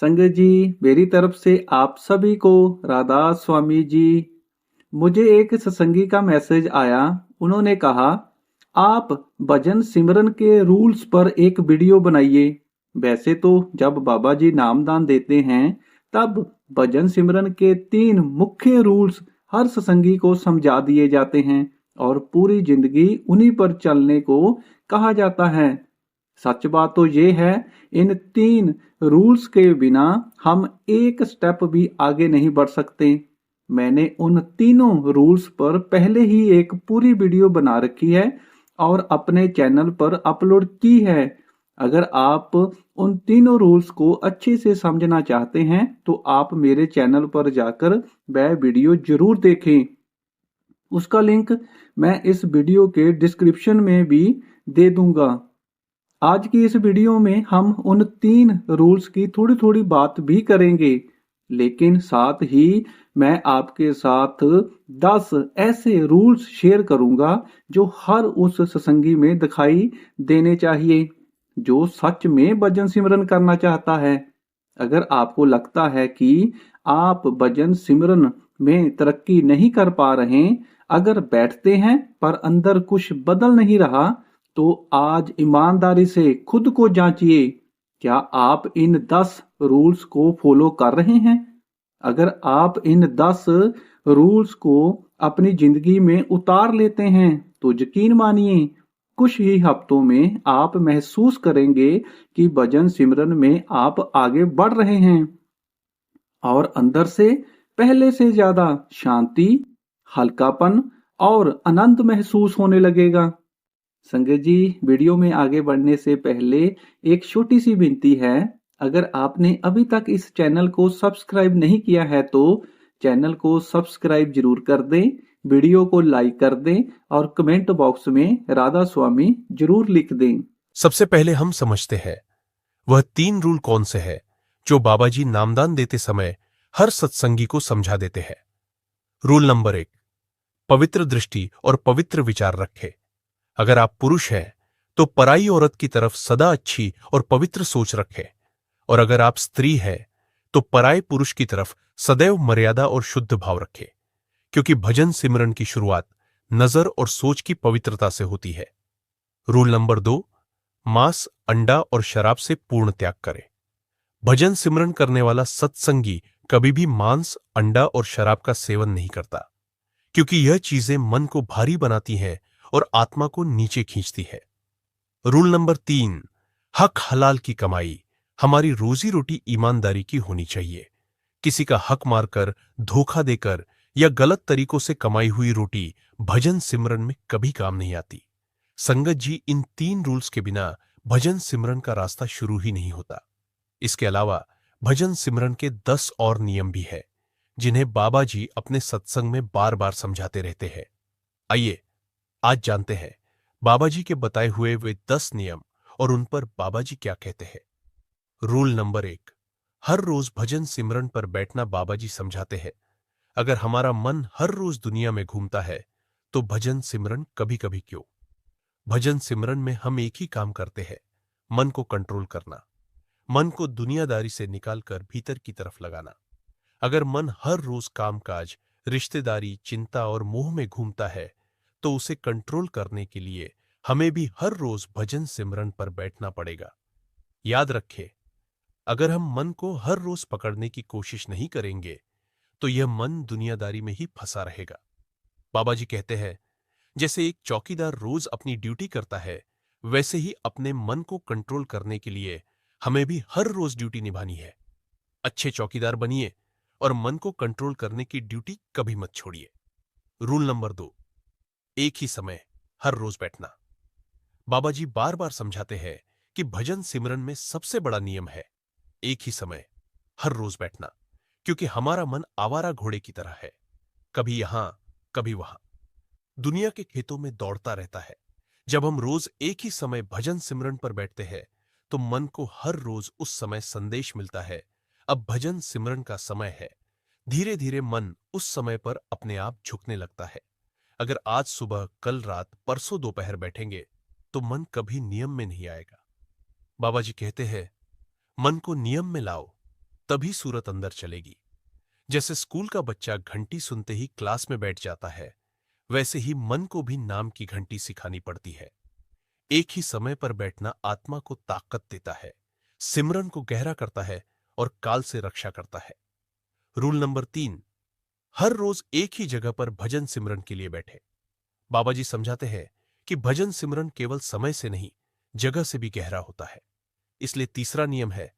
संगत जी, मेरी तरफ से आप सभी को राधा स्वामी जी। मुझे एक सत्संगी का मैसेज आया। उन्होंने कहा, आप भजन सिमरन के रूल्स पर एक वीडियो बनाइए। वैसे तो जब बाबा जी नामदान देते हैं तब भजन सिमरन के 3 मुख्य रूल्स हर सत्संगी को समझा दिए जाते हैं और पूरी जिंदगी उन्हीं पर चलने को कहा जाता है। सच बात तो ये है, इन 3 रूल्स के बिना हम एक स्टेप भी आगे नहीं बढ़ सकते। मैंने उन तीनों रूल्स पर पहले ही एक पूरी वीडियो बना रखी है और अपने चैनल पर अपलोड की है। अगर आप उन तीनों रूल्स को अच्छे से समझना चाहते हैं तो आप मेरे चैनल पर जाकर वह वीडियो जरूर देखें। उसका लिंक मैं इस वीडियो के डिस्क्रिप्शन में भी दे दूंगा। आज की इस वीडियो में हम उन 3 रूल्स की थोड़ी थोड़ी बात भी करेंगे, लेकिन साथ ही मैं आपके साथ 10 ऐसे रूल्स शेयर करूंगा जो हर उस सत्संगी में दिखाई देने चाहिए जो सच में भजन सिमरन करना चाहता है। अगर आपको लगता है कि आप भजन सिमरन में तरक्की नहीं कर पा रहे, अगर बैठते हैं पर अंदर कुछ बदल नहीं रहा, तो आज ईमानदारी से खुद को जांचिए। क्या आप इन 10 रूल्स को फॉलो कर रहे हैं? अगर आप इन 10 रूल्स को अपनी जिंदगी में उतार लेते हैं तो यकीन मानिए, कुछ ही हफ्तों में आप महसूस करेंगे कि भजन सिमरन में आप आगे बढ़ रहे हैं और अंदर से पहले से ज्यादा शांति, हल्कापन और आनंद महसूस होने लगेगा। संगत जी, वीडियो में आगे बढ़ने से पहले एक छोटी सी विनती है। अगर आपने अभी तक इस चैनल को सब्सक्राइब नहीं किया है तो चैनल को सब्सक्राइब जरूर कर दें, वीडियो को लाइक कर दें और कमेंट बॉक्स में राधा स्वामी जरूर लिख दें। सबसे पहले हम समझते हैं वह 3 रूल कौन से हैं जो बाबा जी नामदान देते समय हर सत्संगी को समझा देते हैं। रूल नंबर 1, पवित्र दृष्टि और पवित्र विचार रखें। अगर आप पुरुष हैं तो पराई औरत की तरफ सदा अच्छी और पवित्र सोच रखें, और अगर आप स्त्री हैं तो पराये पुरुष की तरफ सदैव मर्यादा और शुद्ध भाव रखें, क्योंकि भजन सिमरन की शुरुआत नजर और सोच की पवित्रता से होती है। रूल नंबर 2, मांस, अंडा और शराब से पूर्ण त्याग करें। भजन सिमरन करने वाला सत्संगी कभी भी मांस, अंडा और शराब का सेवन नहीं करता, क्योंकि यह चीजें मन को भारी बनाती हैं और आत्मा को नीचे खींचती है। रूल नंबर 3, हक हलाल की कमाई। हमारी रोजी रोटी ईमानदारी की होनी चाहिए। किसी का हक मारकर, धोखा देकर या गलत तरीकों से कमाई हुई रोटी भजन सिमरन में कभी काम नहीं आती। संगत जी, इन 3 रूल्स के बिना भजन सिमरन का रास्ता शुरू ही नहीं होता। इसके अलावा भजन सिमरन के 10 और नियम भी है जिन्हें बाबा जी अपने सत्संग में बार बार समझाते रहते हैं। आइए आज जानते हैं बाबा जी के बताए हुए वे 10 नियम और उन पर बाबा जी क्या कहते हैं। रूल नंबर 1, हर रोज भजन सिमरन पर बैठना। बाबा जी समझाते हैं, अगर हमारा मन हर रोज दुनिया में घूमता है तो भजन सिमरन कभी कभी क्यों। भजन सिमरन में हम एक ही काम करते हैं, मन को कंट्रोल करना, मन को दुनियादारी से निकालकर भीतर की तरफ लगाना। अगर मन हर रोज कामकाज, रिश्तेदारी, चिंता और मोह में घूमता है तो उसे कंट्रोल करने के लिए हमें भी हर रोज भजन सिमरन पर बैठना पड़ेगा। याद रखें, अगर हम मन को हर रोज पकड़ने की कोशिश नहीं करेंगे तो यह मन दुनियादारी में ही फंसा रहेगा। बाबा जी कहते हैं, जैसे एक चौकीदार रोज अपनी ड्यूटी करता है, वैसे ही अपने मन को कंट्रोल करने के लिए हमें भी हर रोज ड्यूटी निभानी है। अच्छे चौकीदार बनिए और मन को कंट्रोल करने की ड्यूटी कभी मत छोड़िए। रूल नंबर 2, एक ही समय हर रोज बैठना। बाबा जी बार बार समझाते हैं कि भजन सिमरन में सबसे बड़ा नियम है एक ही समय हर रोज बैठना, क्योंकि हमारा मन आवारा घोड़े की तरह है, कभी यहां कभी वहां, दुनिया के खेतों में दौड़ता रहता है। जब हम रोज एक ही समय भजन सिमरन पर बैठते हैं तो मन को हर रोज उस समय संदेश मिलता है, अब भजन सिमरन का समय है। धीरे धीरे मन उस समय पर अपने आप झुकने लगता है। अगर आज सुबह, कल रात, परसों दोपहर बैठेंगे तो मन कभी नियम में नहीं आएगा। बाबा जी कहते हैं, मन को नियम में लाओ, तभी सूरत अंदर चलेगी। जैसे स्कूल का बच्चा घंटी सुनते ही क्लास में बैठ जाता है, वैसे ही मन को भी नाम की घंटी सिखानी पड़ती है। एक ही समय पर बैठना आत्मा को ताकत देता है, सिमरन को गहरा करता है और काल से रक्षा करता है। रूल नंबर 3, हर रोज एक ही जगह पर भजन सिमरन के लिए बैठे। बाबा जी समझाते हैं कि भजन सिमरन केवल समय से नहीं, जगह से भी गहरा होता है। इसलिए तीसरा नियम है,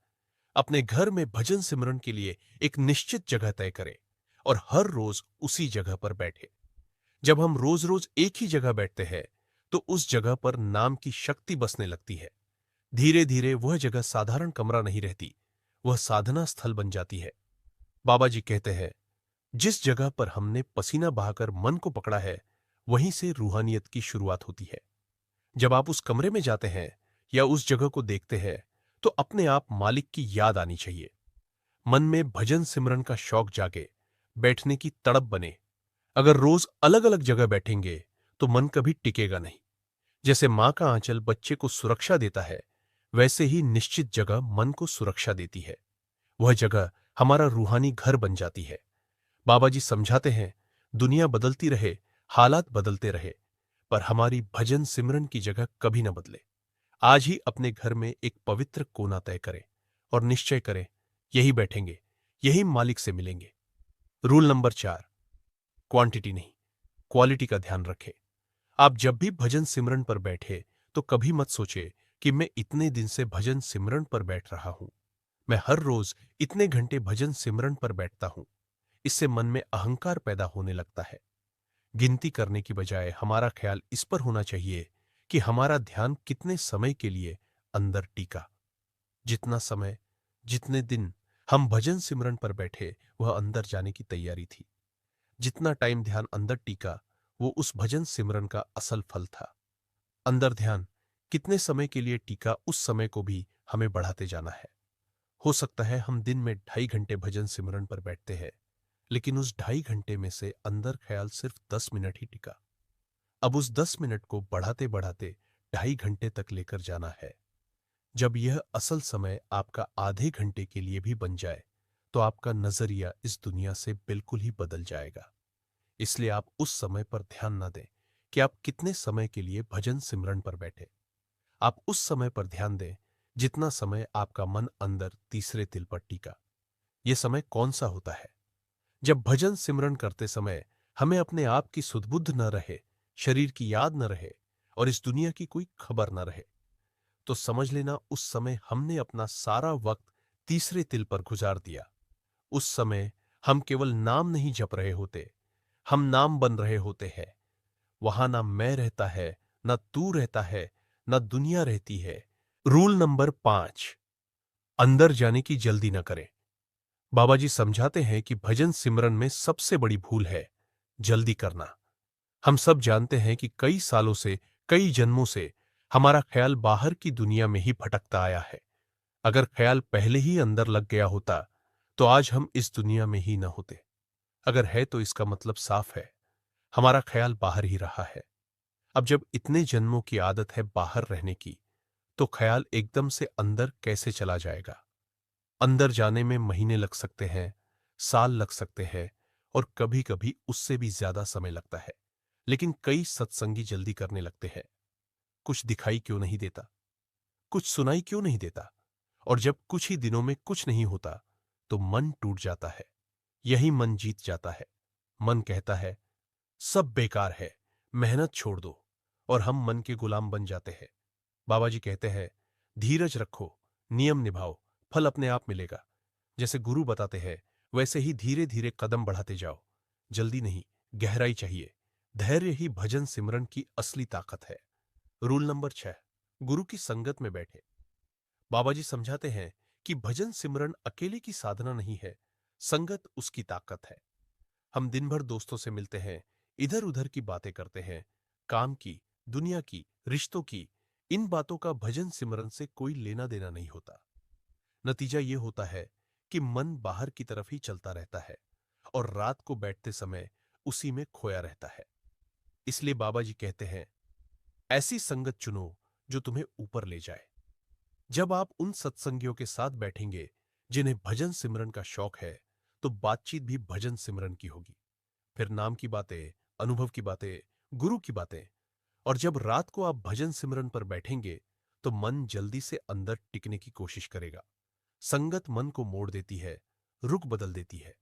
अपने घर में भजन सिमरन के लिए एक निश्चित जगह तय करें और हर रोज उसी जगह पर बैठे। जब हम रोज रोज एक ही जगह बैठते हैं तो उस जगह पर नाम की शक्ति बसने लगती है। धीरे धीरे वह जगह साधारण कमरा नहीं रहती, वह साधना स्थल बन जाती है। बाबा जी कहते हैं, जिस जगह पर हमने पसीना बहाकर मन को पकड़ा है, वहीं से रूहानियत की शुरुआत होती है। जब आप उस कमरे में जाते हैं या उस जगह को देखते हैं तो अपने आप मालिक की याद आनी चाहिए। मन में भजन सिमरन का शौक जागे, बैठने की तड़प बने। अगर रोज अलग अलग जगह बैठेंगे तो मन कभी टिकेगा नहीं। जैसे मां का आंचल बच्चे को सुरक्षा देता है, वैसे ही निश्चित जगह मन को सुरक्षा देती है। वह जगह हमारा रूहानी घर बन जाती है। बाबा जी समझाते हैं, दुनिया बदलती रहे, हालात बदलते रहे, पर हमारी भजन सिमरन की जगह कभी न बदले। आज ही अपने घर में एक पवित्र कोना तय करें और निश्चय करें, यही बैठेंगे, यही मालिक से मिलेंगे। रूल नंबर 4, क्वांटिटी नहीं, क्वालिटी का ध्यान रखें। आप जब भी भजन सिमरन पर बैठे तो कभी मत सोचे कि मैं इतने दिन से भजन सिमरन पर बैठ रहा हूं, मैं हर रोज इतने घंटे भजन सिमरन पर बैठता हूं। इससे मन में अहंकार पैदा होने लगता है। गिनती करने की बजाय हमारा ख्याल इस पर होना चाहिए कि हमारा ध्यान कितने समय के लिए अंदर टीका। जितना समय, जितने दिन हम भजन सिमरन पर बैठे, वह अंदर जाने की तैयारी थी। जितना टाइम ध्यान अंदर टीका, वो उस भजन सिमरन का असल फल था। अंदर ध्यान कितने समय के लिए टीका, उस समय को भी हमें बढ़ाते जाना है। हो सकता है हम दिन में 2.5 घंटे भजन सिमरन पर बैठते हैं, लेकिन उस 2.5 घंटे में से अंदर ख्याल सिर्फ 10 मिनट ही टिका। अब उस 10 मिनट को बढ़ाते बढ़ाते 2.5 घंटे तक लेकर जाना है। जब यह असल समय आपका आधे घंटे के लिए भी बन जाए तो आपका नजरिया इस दुनिया से बिल्कुल ही बदल जाएगा। इसलिए आप उस समय पर ध्यान न दें कि आप कितने समय के लिए भजन सिमरन पर बैठे। आप उस समय पर ध्यान दें जितना समय आपका मन अंदर तीसरे तिल पर टीका। यह समय कौन सा होता है? जब भजन सिमरन करते समय हमें अपने आप की सुध-बुध न रहे, शरीर की याद न रहे और इस दुनिया की कोई खबर न रहे, तो समझ लेना उस समय हमने अपना सारा वक्त तीसरे तिल पर गुजार दिया। उस समय हम केवल नाम नहीं जप रहे होते, हम नाम बन रहे होते हैं। वहां ना मैं रहता है, ना तू रहता है, ना दुनिया रहती है। रूल नंबर 5, अंदर जाने की जल्दी न करें। बाबा जी समझाते हैं कि भजन सिमरन में सबसे बड़ी भूल है जल्दी करना। हम सब जानते हैं कि कई सालों से, कई जन्मों से हमारा ख्याल बाहर की दुनिया में ही भटकता आया है। अगर ख्याल पहले ही अंदर लग गया होता तो आज हम इस दुनिया में ही न होते। अगर है तो इसका मतलब साफ है, हमारा ख्याल बाहर ही रहा है। अब जब इतने जन्मों की आदत है बाहर रहने की, तो ख्याल एकदम से अंदर कैसे चला जाएगा? अंदर जाने में महीने लग सकते हैं, साल लग सकते हैं और कभी-कभी उससे भी ज्यादा समय लगता है। लेकिन कई सत्संगी जल्दी करने लगते हैं। कुछ दिखाई क्यों नहीं देता? कुछ सुनाई क्यों नहीं देता? और जब कुछ ही दिनों में कुछ नहीं होता, तो मन टूट जाता है। यही मन जीत जाता है। मन कहता है, सब बेकार है, मेहनत छोड़ दो, और हम मन के गुलाम बन जाते हैं। बाबा जी कहते हैं, धीरज रखो, नियम निभाओ, फल अपने आप मिलेगा। जैसे गुरु बताते हैं, वैसे ही धीरे धीरे कदम बढ़ाते जाओ। जल्दी नहीं, गहराई चाहिए। धैर्य ही भजन सिमरन की असली ताकत है। रूल नंबर 6, गुरु की संगत में बैठे। बाबा जी समझाते हैं कि भजन सिमरन अकेले की साधना नहीं है, संगत उसकी ताकत है। हम दिन भर दोस्तों से मिलते हैं, इधर उधर की बातें करते हैं, काम की, दुनिया की, रिश्तों की। इन बातों का भजन सिमरन से कोई लेना देना नहीं होता। नतीजा ये होता है कि मन बाहर की तरफ ही चलता रहता है और रात को बैठते समय उसी में खोया रहता है। इसलिए बाबा जी कहते हैं, ऐसी संगत चुनो जो तुम्हें ऊपर ले जाए। जब आप उन सत्संगियों के साथ बैठेंगे जिन्हें भजन सिमरन का शौक है तो बातचीत भी भजन सिमरन की होगी। फिर नाम की बातें, अनुभव की बातें, गुरु की बातें। और जब रात को आप भजन सिमरन पर बैठेंगे तो मन जल्दी से अंदर टिकने की कोशिश करेगा। संगत मन को मोड़ देती है, रुख बदल देती है।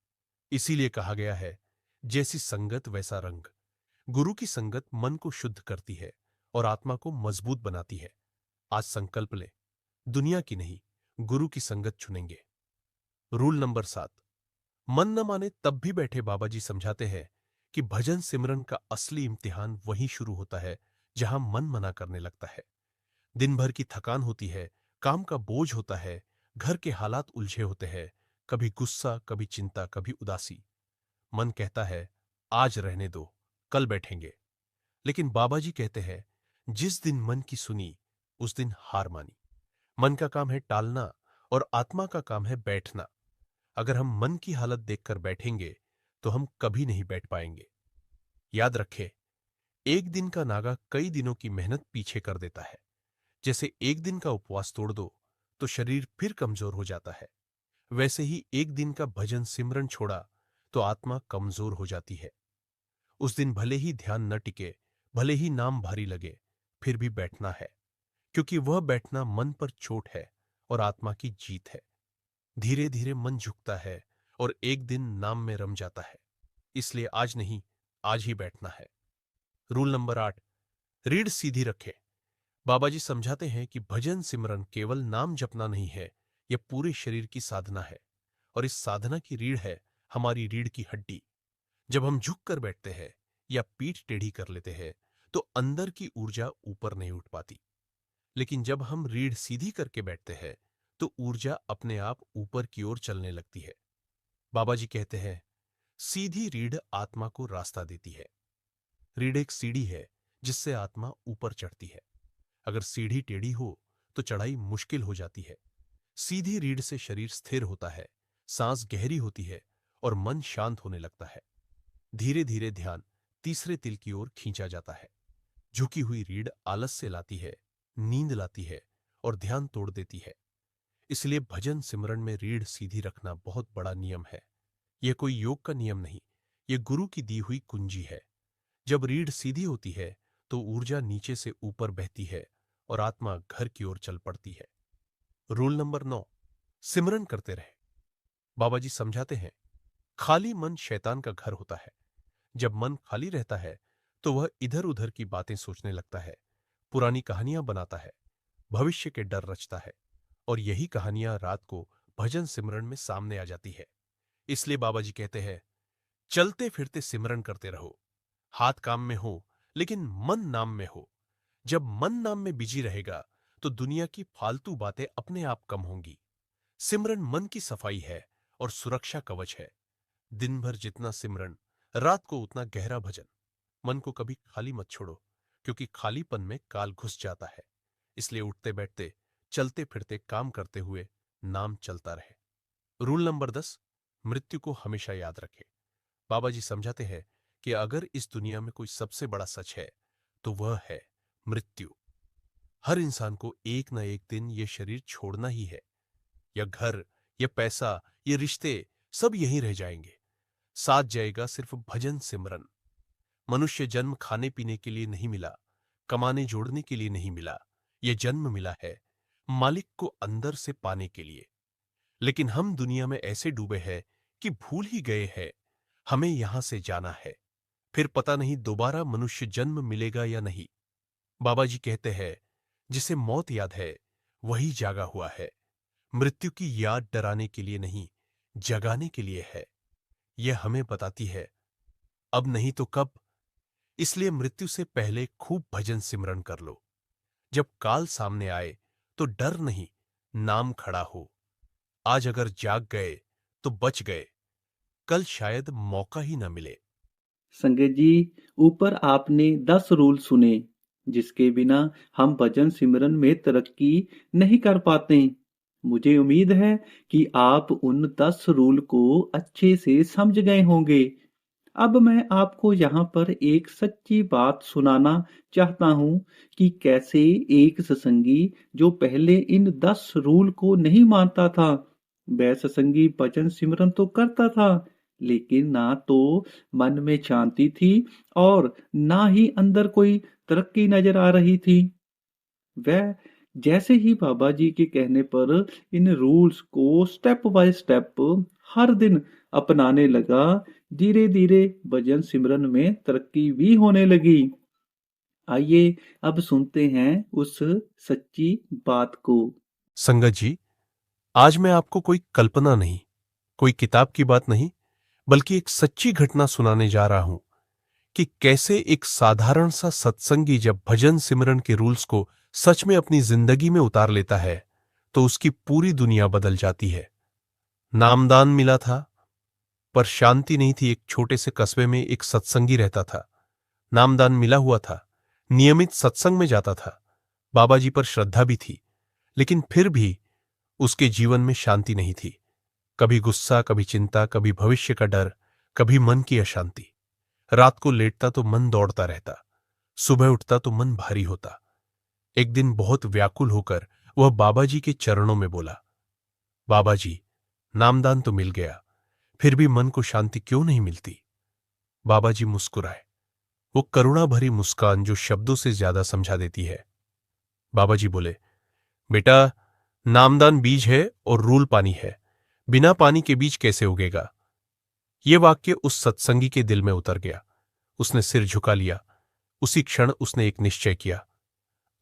इसीलिए कहा गया है, जैसी संगत वैसा रंग। गुरु की संगत मन को शुद्ध करती है और आत्मा को मजबूत बनाती है। आज संकल्प लें, दुनिया की नहीं, गुरु की संगत चुनेंगे। रूल नंबर 7, मन न माने तब भी बैठे बाबा जी समझाते हैं कि भजन सिमरन का असली इम्तिहान वहीं शुरू होता है जहां मन मना करने लगता है। दिन भर की थकान होती है, काम का बोझ होता है, घर के हालात उलझे होते हैं, कभी गुस्सा, कभी चिंता, कभी उदासी। मन कहता है आज रहने दो, कल बैठेंगे। लेकिन बाबा जी कहते हैं जिस दिन मन की सुनी उस दिन हार मानी। मन का काम है टालना और आत्मा का काम है बैठना। अगर हम मन की हालत देखकर बैठेंगे तो हम कभी नहीं बैठ पाएंगे। याद रखें, एक दिन का नागा कई दिनों की मेहनत पीछे कर देता है। जैसे एक दिन का उपवास तोड़ दो तो शरीर फिर कमजोर हो जाता है, वैसे ही एक दिन का भजन सिमरन छोड़ा तो आत्मा कमजोर हो जाती है। उस दिन भले ही ध्यान न टिके, भले ही नाम भारी लगे, फिर भी बैठना है, क्योंकि वह बैठना मन पर चोट है और आत्मा की जीत है। धीरे धीरे मन झुकता है और एक दिन नाम में रम जाता है। इसलिए आज नहीं, आज ही बैठना है। रूल नंबर 8, रीढ़ सीधी रखें। बाबा जी समझाते हैं कि भजन सिमरन केवल नाम जपना नहीं है, यह पूरे शरीर की साधना है। और इस साधना की रीढ़ है हमारी रीढ़ की हड्डी। जब हम झुक कर बैठते हैं या पीठ टेढ़ी कर लेते हैं तो अंदर की ऊर्जा ऊपर नहीं उठ पाती। लेकिन जब हम रीढ़ सीधी करके बैठते हैं तो ऊर्जा अपने आप ऊपर की ओर चलने लगती है। बाबा जी कहते हैं सीधी रीढ़ आत्मा को रास्ता देती है। रीढ़ एक सीढ़ी है जिससे आत्मा ऊपर चढ़ती है। अगर सीढ़ी टेढ़ी हो तो चढ़ाई मुश्किल हो जाती है। सीधी रीढ़ से शरीर स्थिर होता है, सांस गहरी होती है और मन शांत होने लगता है। धीरे धीरे ध्यान तीसरे तिल की ओर खींचा जाता है। झुकी हुई रीढ़ आलस्य लाती है, नींद लाती है और ध्यान तोड़ देती है। इसलिए भजन सिमरन में रीढ़ सीधी रखना बहुत बड़ा नियम है। यह कोई योग का नियम नहीं, यह गुरु की दी हुई कुंजी है। जब रीढ़ सीधी होती है तो ऊर्जा नीचे से ऊपर बहती है और आत्मा घर की ओर चल पड़ती है। रूल नंबर 9, सिमरन करते रहे। बाबा जी समझाते हैं खाली मन शैतान का घर होता है। जब मन खाली रहता है तो वह इधर उधर की बातें सोचने लगता है, पुरानी कहानियां बनाता है, भविष्य के डर रचता है और यही कहानियां रात को भजन सिमरन में सामने आ जाती है। इसलिए बाबा जी कहते हैं चलते फिरते सिमरन करते रहो। हाथ काम में हो लेकिन मन नाम में हो। जब मन नाम में बिजी रहेगा तो दुनिया की फालतू बातें अपने आप कम होंगी। सिमरन मन की सफाई है और सुरक्षा कवच है। दिन भर जितना सिमरन, रात को उतना गहरा भजन। मन को कभी खाली मत छोड़ो, क्योंकि खालीपन में काल घुस जाता है। इसलिए उठते बैठते, चलते फिरते, काम करते हुए नाम चलता रहे। रूल नंबर 10, मृत्यु को हमेशा याद रखें। बाबा जी समझाते हैं कि अगर इस दुनिया में कोई सबसे बड़ा सच है तो वह है मृत्यु। हर इंसान को एक न एक दिन यह शरीर छोड़ना ही है। यह घर, यह पैसा, ये रिश्ते सब यहीं रह जाएंगे। साथ जाएगा सिर्फ भजन सिमरन। मनुष्य जन्म खाने पीने के लिए नहीं मिला, कमाने जोड़ने के लिए नहीं मिला। यह जन्म मिला है मालिक को अंदर से पाने के लिए। लेकिन हम दुनिया में ऐसे डूबे हैं कि भूल ही गए हैं हमें यहां से जाना है। फिर पता नहीं दोबारा मनुष्य जन्म मिलेगा या नहीं। बाबा जी कहते हैं जिसे मौत याद है वही जागा हुआ है। मृत्यु की याद डराने के लिए नहीं, जगाने के लिए है। यह हमें बताती है अब नहीं तो कब। इसलिए मृत्यु से पहले खूब भजन सिमरन कर लो। जब काल सामने आए तो डर नहीं, नाम खड़ा हो। आज अगर जाग गए तो बच गए, कल शायद मौका ही न मिले। संगत जी, ऊपर आपने 10 रूल सुने जिसके बिना हम भजन सिमरन में तरक्की नहीं कर पाते। मुझे उम्मीद है कि आप उन 10 रूल को अच्छे से समझ गए होंगे। अब मैं आपको यहाँ पर एक सच्ची बात सुनाना चाहता हूँ कि कैसे एक सत्संगी जो पहले इन 10 रूल को नहीं मानता था, वह सत्संगी भजन सिमरन तो करता था, लेकिन ना तो मन में शांति थी और ना ही अंदर कोई तरक्की नजर आ रही थी। वह जैसे ही बाबा जी के कहने पर इन रूल्स को स्टेप बाय स्टेप हर दिन अपनाने लगा, धीरे धीरे भजन सिमरन में तरक्की भी होने लगी। आइए अब सुनते हैं उस सच्ची बात को। संगत जी, आज मैं आपको कोई कल्पना नहीं, कोई किताब की बात नहीं, बल्कि एक सच्ची घटना सुनाने जा रहा हूं कि कैसे एक साधारण सा सत्संगी जब भजन सिमरन के रूल्स को सच में अपनी जिंदगी में उतार लेता है तो उसकी पूरी दुनिया बदल जाती है। नामदान मिला था, पर शांति नहीं थी। एक छोटे से कस्बे में एक सत्संगी रहता था। नामदान मिला हुआ था, नियमित सत्संग में जाता था, बाबा जी पर श्रद्धा भी थी, लेकिन फिर भी उसके जीवन में शांति नहीं थी। कभी गुस्सा, कभी चिंता, कभी भविष्य का डर, कभी मन की अशांति। रात को लेटता तो मन दौड़ता रहता, सुबह उठता तो मन भारी होता। एक दिन बहुत व्याकुल होकर वह बाबा जी के चरणों में बोला, बाबा जी, नामदान तो मिल गया, फिर भी मन को शांति क्यों नहीं मिलती? बाबा जी मुस्कुराए, वो करुणा भरी मुस्कान जो शब्दों से ज्यादा समझा देती है। बाबा जी बोले, बेटा, नामदान बीज है और रूल पानी है, बिना पानी के बीज कैसे उगेगा? ये वाक्य उस सत्संगी के दिल में उतर गया। उसने सिर झुका लिया। उसी क्षण उसने एक निश्चय किया,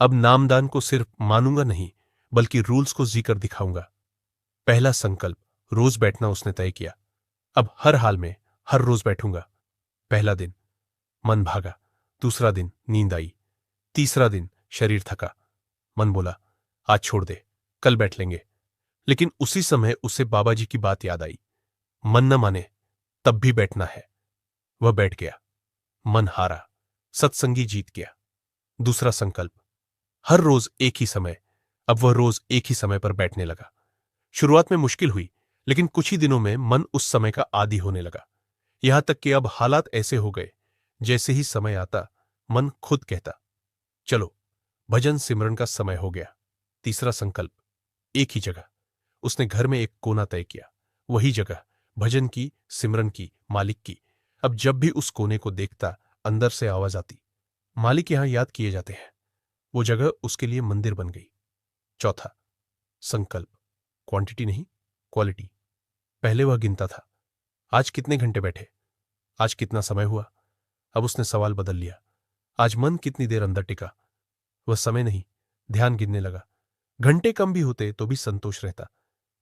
अब नामदान को सिर्फ मानूंगा नहीं, बल्कि रूल्स को जी कर दिखाऊंगा। पहला संकल्प, रोज बैठना उसने तय किया। अब हर हाल में हर रोज बैठूंगा। पहला दिन मन भागा, दूसरा दिन नींद आई, तीसरा दिन शरीर थका। मन बोला, आज छोड़ दे, कल बैठ लेंगे। लेकिन उसी समय उसे बाबा जी की बात याद आई, मन न माने तब भी बैठना है। वह बैठ गया। मन हारा, सत्संगी जीत गया। दूसरा संकल्प, हर रोज एक ही समय। अब वह रोज एक ही समय पर बैठने लगा। शुरुआत में मुश्किल हुई, लेकिन कुछ ही दिनों में मन उस समय का आदी होने लगा। यहां तक कि अब हालात ऐसे हो गए, जैसे ही समय आता मन खुद कहता, चलो भजन सिमरन का समय हो गया। तीसरा संकल्प, एक ही जगह। उसने घर में एक कोना तय किया, वही जगह, भजन की, सिमरन की, मालिक की। अब जब भी उस कोने को देखता, अंदर से आवाज आती, मालिक यहां याद किए जाते हैं। वो जगह उसके लिए मंदिर बन गई। चौथा संकल्प, क्वांटिटी नहीं, क्वालिटी। पहले वह गिनता था, आज कितने घंटे बैठे, आज कितना समय हुआ। अब उसने सवाल बदल लिया, आज मन कितनी देर अंदर टिका। वह समय नहीं, ध्यान गिनने लगा। घंटे कम भी होते तो भी संतोष रहता,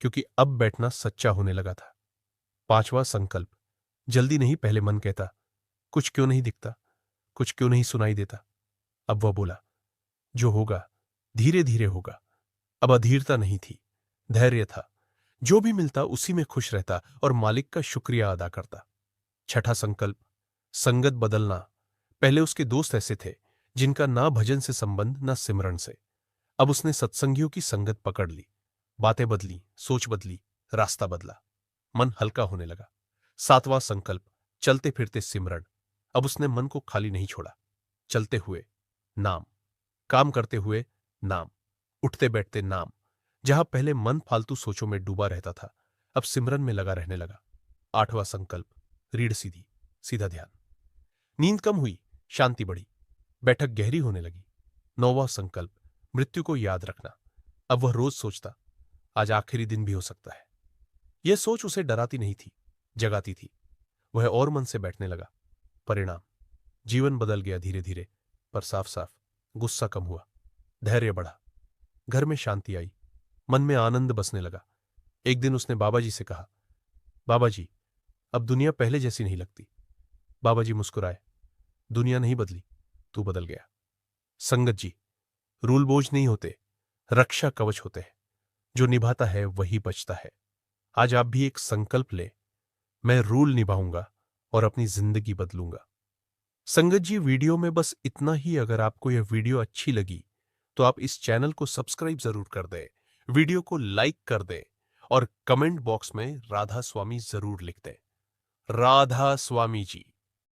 क्योंकि अब बैठना सच्चा होने लगा था। पांचवा संकल्प, जल्दी नहीं, पहले मन कहता, कुछ क्यों नहीं दिखता, कुछ क्यों नहीं सुनाई देता। अब वह बोला, जो होगा धीरे धीरे होगा। अब अधीरता नहीं थी, धैर्य था। जो भी मिलता उसी में खुश रहता और मालिक का शुक्रिया अदा करता। छठा संकल्प, संगत बदलना। पहले उसके दोस्त ऐसे थे जिनका ना भजन से संबंध ना सिमरन से। अब उसने सत्संगियों की संगत पकड़ ली। बातें बदली, सोच बदली, रास्ता बदला। मन हल्का होने लगा। सातवां संकल्प, चलते फिरते सिमरन। अब उसने मन को खाली नहीं छोड़ा। चलते हुए नाम, काम करते हुए नाम, उठते बैठते नाम। जहां पहले मन फालतू सोचों में डूबा रहता था, अब सिमरन में लगा रहने लगा। आठवां संकल्प, रीढ़ सीधी, सीधा ध्यान। नींद कम हुई, शांति बढ़ी, बैठक गहरी होने लगी। नौवां संकल्प, मृत्यु को याद रखना। अब वह रोज सोचता, आज आखिरी दिन भी हो सकता है। यह सोच उसे डराती नहीं थी, जगाती थी। वह और मन से बैठने लगा। परिणाम, जीवन बदल गया धीरे धीरे, पर साफ साफ। गुस्सा कम हुआ, धैर्य बढ़ा, घर में शांति आई, मन में आनंद बसने लगा। एक दिन उसने बाबा जी से कहा, बाबा जी, अब दुनिया पहले जैसी नहीं लगती। बाबा जी मुस्कुराए, दुनिया नहीं बदली, तू बदल गया। संगत जी, रूल बोझ नहीं होते, रक्षा कवच होते हैं। जो निभाता है वही बचता है। आज आप भी एक संकल्प ले, मैं रूल निभाऊंगा और अपनी जिंदगी बदलूंगा। संगत जी, वीडियो में बस इतना ही। अगर आपको यह वीडियो अच्छी लगी तो आप इस चैनल को सब्सक्राइब जरूर कर दें, वीडियो को लाइक कर दें और कमेंट बॉक्स में राधा स्वामी जरूर लिख दें। राधा स्वामी जी।